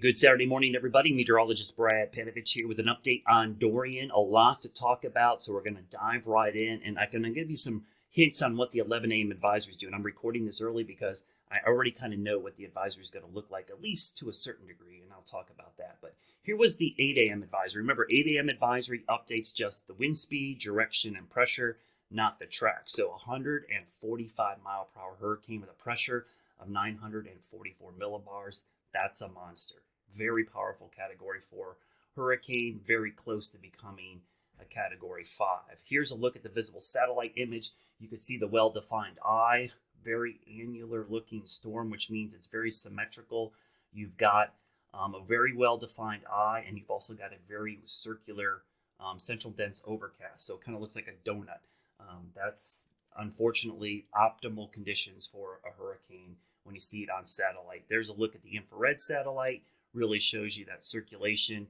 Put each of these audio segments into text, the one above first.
Good Saturday morning, everybody. Meteorologist Brad Panovich here with an update on Dorian. A lot to talk about, so we're going to dive right in, and I'm going to give you some hints on what the 11 a.m. advisory is doing. I'm recording this early because I already kind of know what the advisory is going to look like, at least to a certain degree, and I'll talk about that. But here was the 8 a.m. advisory. Remember, 8 a.m. advisory updates just the wind speed, direction, and pressure, not the track. So 145 mile per hour hurricane with a pressure of 944 millibars. That's a monster. Very powerful category 4 hurricane, very close to becoming a category 5. Here's a look at the visible satellite image. You can see the well-defined eye, very annular looking storm, which means it's very symmetrical. You've got a very well-defined eye, and you've also got a very circular central dense overcast. So it kind of looks like a donut. That's unfortunately optimal conditions for a hurricane when you see it on satellite. There's a look at the infrared satellite. Really shows you that circulation.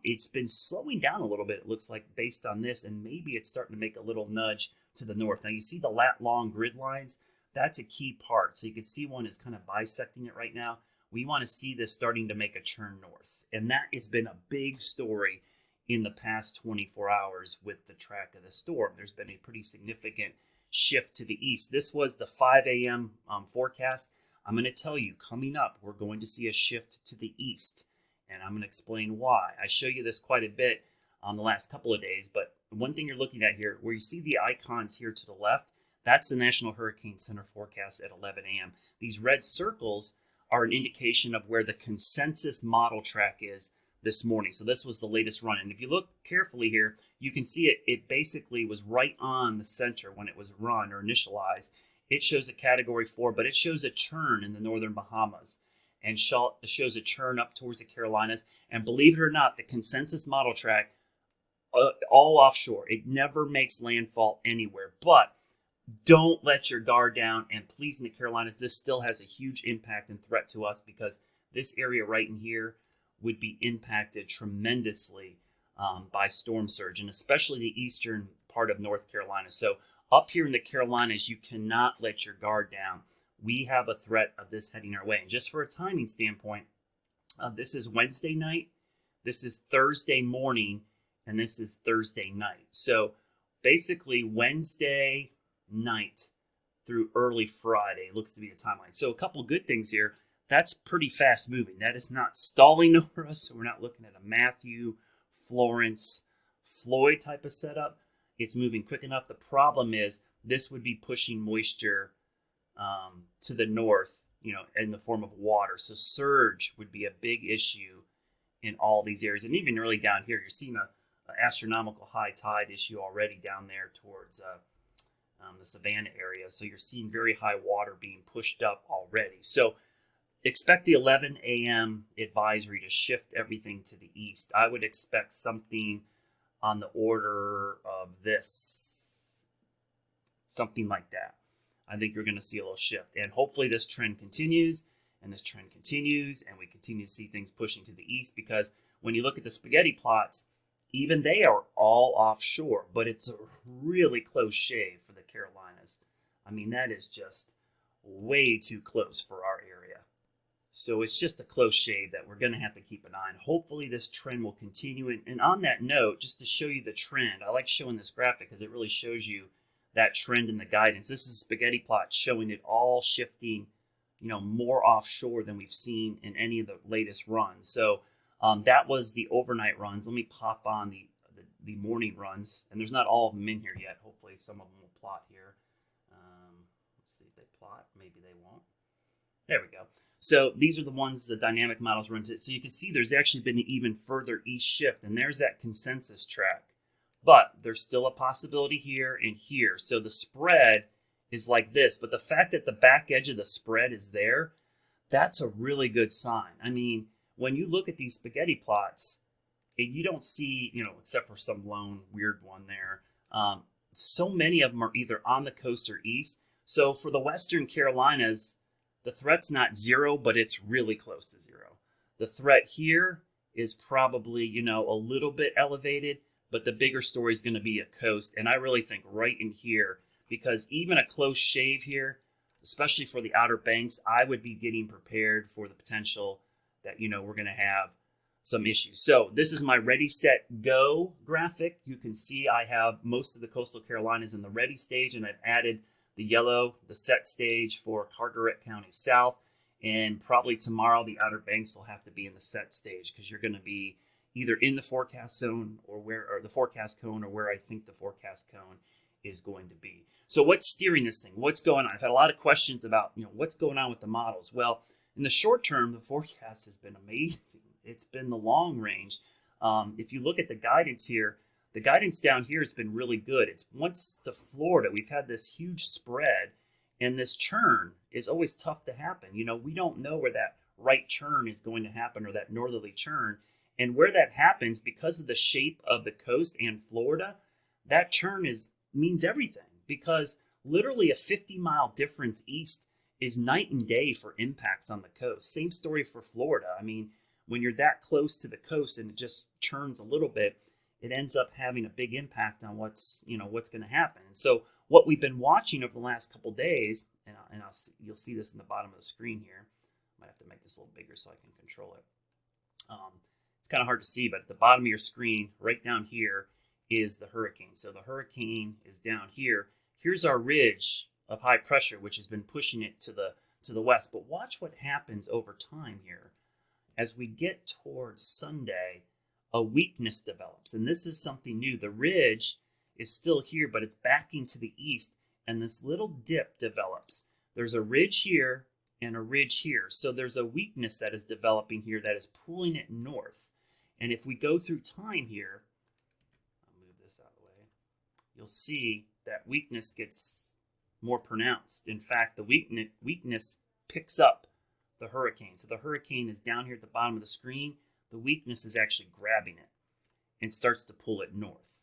It's been slowing down a little bit, it looks like, based on this, and maybe it's starting to make a little nudge to the north. Now you see the lat long grid lines. That's a key part. So you can see one is kind of bisecting it right now. We want to see this starting to make a turn north, and that has been a big story in the past 24 hours with the track of the storm. There's been a pretty significant shift to the east. This was the 5 a.m. Forecast. I'm going to tell you, coming up, we're going to see a shift to the east, and I'm going to explain why. I show you this quite a bit on the last couple of days, but one thing you're looking at here, where you see the icons here to the left, that's the National Hurricane Center forecast at 11 a.m. These red circles are an indication of where the consensus model track is this morning. So this was the latest run, and if you look carefully here, you can see it basically was right on the center when it was run or initialized. It shows a category 4, but it shows a turn in the northern Bahamas and shows a turn up towards the Carolinas. And believe it or not, the consensus model track, all offshore. It never makes landfall anywhere. But don't let your guard down. And please, in the Carolinas, this still has a huge impact and threat to us, because this area right in here would be impacted tremendously by storm surge, and especially the eastern part of North Carolina. So up here in the Carolinas, you cannot let your guard down. We have a threat of this heading our way. And just for a timing standpoint, this is Wednesday night, this is Thursday morning, and this is Thursday night. So basically Wednesday night through early Friday looks to be the timeline. So a couple good things here. That's pretty fast moving. That is not stalling over us. So we're not looking at a Matthew, Florence, Floyd type of setup. It's moving quick enough. The problem is this would be pushing moisture to the north, in the form of water. So surge would be a big issue in all these areas. And even early down here, you're seeing an astronomical high tide issue already down there towards the Savannah area. So you're seeing very high water being pushed up already. So expect the 11 a.m. advisory to shift everything to the east. I would expect something on the order of this, something like that. I think you're going to see a little shift, and hopefully this trend continues, and this trend continues, and we continue to see things pushing to the east, because when you look at the spaghetti plots, even they are all offshore, but it's a really close shave for the Carolinas. I mean, that is just way too close for our area. So it's just a close shave that we're going to have to keep an eye on. Hopefully this trend will continue. And on that note, just to show you the trend, I like showing this graphic because it really shows you that trend in the guidance. This is a spaghetti plot showing it all shifting, more offshore than we've seen in any of the latest runs. So that was the overnight runs. Let me pop on the morning runs. And there's not all of them in here yet. Hopefully some of them will plot here. Let's see if they plot. Maybe they won't. There we go. So these are the ones the dynamic models runs it. So you can see there's actually been an even further east shift, and there's that consensus track. But there's still a possibility here and here. So the spread is like this, but the fact that the back edge of the spread is there, that's a really good sign. I mean, when you look at these spaghetti plots, you don't see, except for some lone weird one there, so many of them are either on the coast or east. So for the Western Carolinas, the threat's not zero, but it's really close to zero. The threat here is probably, a little bit elevated, but the bigger story is going to be a coast. And I really think right in here, because even a close shave here, especially for the Outer Banks, I would be getting prepared for the potential that, we're going to have some issues. So this is my ready, set, go graphic. You can see I have most of the coastal Carolinas in the ready stage, and I've added the yellow, the set stage for Carteret County South. And probably tomorrow, the Outer Banks will have to be in the set stage because you're going to be either in the forecast zone or the forecast cone or where I think the forecast cone is going to be. So what's steering this thing? What's going on? I've had a lot of questions about, what's going on with the models. Well, in the short term, the forecast has been amazing. It's been the long range. If you look at the guidance here, the guidance down here has been really good. It's once to Florida, we've had this huge spread, and this churn is always tough to happen. We don't know where that right churn is going to happen or that northerly churn. And where that happens, because of the shape of the coast and Florida, that churn means everything, because literally a 50-mile difference east is night and day for impacts on the coast. Same story for Florida. I mean, when you're that close to the coast and it just churns a little bit, it ends up having a big impact on what's going to happen. And so what we've been watching over the last couple days, and you'll see this in the bottom of the screen here. Might have to make this a little bigger so I can control it. It's kind of hard to see, but at the bottom of your screen, right down here, is the hurricane. So the hurricane is down here. Here's our ridge of high pressure, which has been pushing it to the west. But watch what happens over time here. As we get towards Sunday, a weakness develops. And this is something new. The ridge is still here, but it's backing to the east, and this little dip develops. There's a ridge here and a ridge here. So there's a weakness that is developing here that is pulling it north. And if we go through time here, I'll move this out of the way, you'll see that weakness gets more pronounced. In fact, the weakness picks up the hurricane. So the hurricane is down here at the bottom of the screen. The weakness is actually grabbing it and starts to pull it north.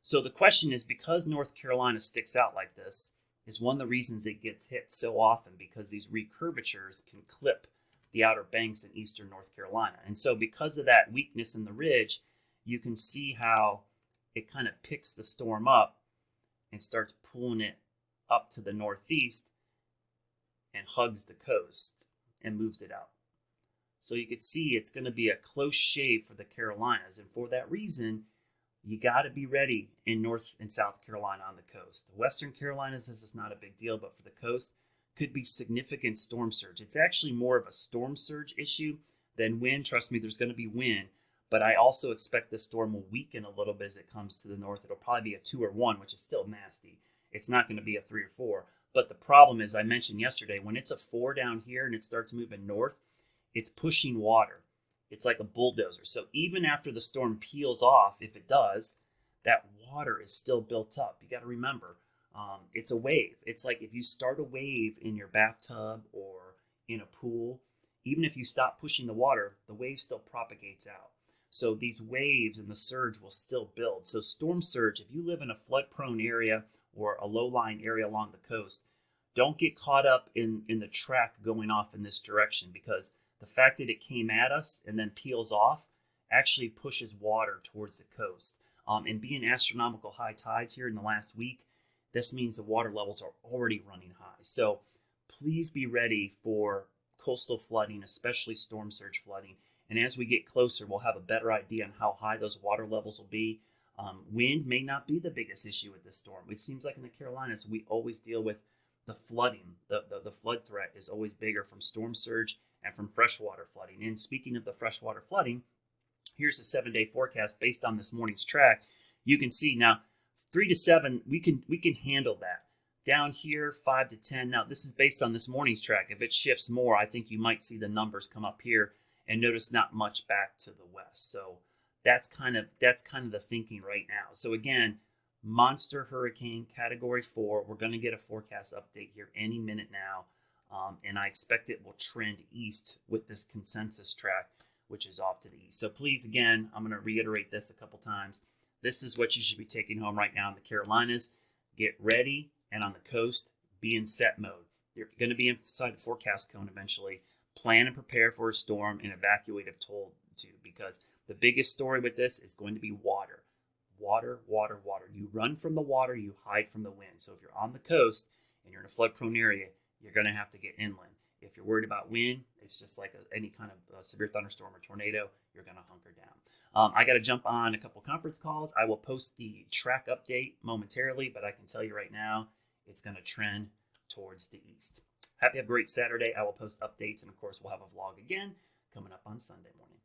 So the question is, because North Carolina sticks out like this, is one of the reasons it gets hit so often, because these recurvatures can clip the Outer Banks in eastern North Carolina. And so because of that weakness in the ridge, you can see how it kind of picks the storm up and starts pulling it up to the northeast and hugs the coast and moves it out. So you can see it's going to be a close shave for the Carolinas. And for that reason, you got to be ready in North and South Carolina on the coast. The Western Carolinas, this is not a big deal, but for the coast, could be significant storm surge. It's actually more of a storm surge issue than wind. Trust me, there's going to be wind, but I also expect the storm will weaken a little bit as it comes to the north. It'll probably be a 2 or 1, which is still nasty. It's not going to be a 3 or 4. But the problem is, I mentioned yesterday, when it's a 4 down here and it starts moving north, it's pushing water. It's like a bulldozer. So even after the storm peels off, if it does, that water is still built up. You got to remember, it's a wave. It's like if you start a wave in your bathtub or in a pool, even if you stop pushing the water, the wave still propagates out. So these waves and the surge will still build. So storm surge, if you live in a flood-prone area or a low-lying area along the coast, don't get caught up in the track going off in this direction, because the fact that it came at us and then peels off actually pushes water towards the coast. And being astronomical high tides here in the last week, this means the water levels are already running high. So please be ready for coastal flooding, especially storm surge flooding. And as we get closer, we'll have a better idea on how high those water levels will be. Wind may not be the biggest issue with this storm. It seems like in the Carolinas, we always deal with the flooding. The flood threat is always bigger from storm surge and from freshwater flooding. And speaking of the freshwater flooding, here's a 7-day forecast based on this morning's track. You can see now 3 to 7, we can handle that. Down here, 5 to 10. Now this is based on this morning's track. If it shifts more, I think you might see the numbers come up here, and notice not much back to the west. So that's kind of the thinking right now. So again, monster hurricane category 4. We're going to get a forecast update here any minute now. And I expect it will trend east with this consensus track, which is off to the east. So please, again, I'm going to reiterate this a couple times. This is what you should be taking home right now in the Carolinas. Get ready, and on the coast, be in set mode. You're going to be inside the forecast cone eventually. Plan and prepare for a storm and evacuate if told to, because the biggest story with this is going to be water. Water, water, water. You run from the water, you hide from the wind. So if you're on the coast and you're in a flood-prone area, you're going to have to get inland. If you're worried about wind, it's just like any kind of severe thunderstorm or tornado, you're going to hunker down. I got to jump on a couple conference calls. I will post the track update momentarily, but I can tell you right now, it's going to trend towards the east. Have a great Saturday. I will post updates, and of course, we'll have a vlog again coming up on Sunday morning.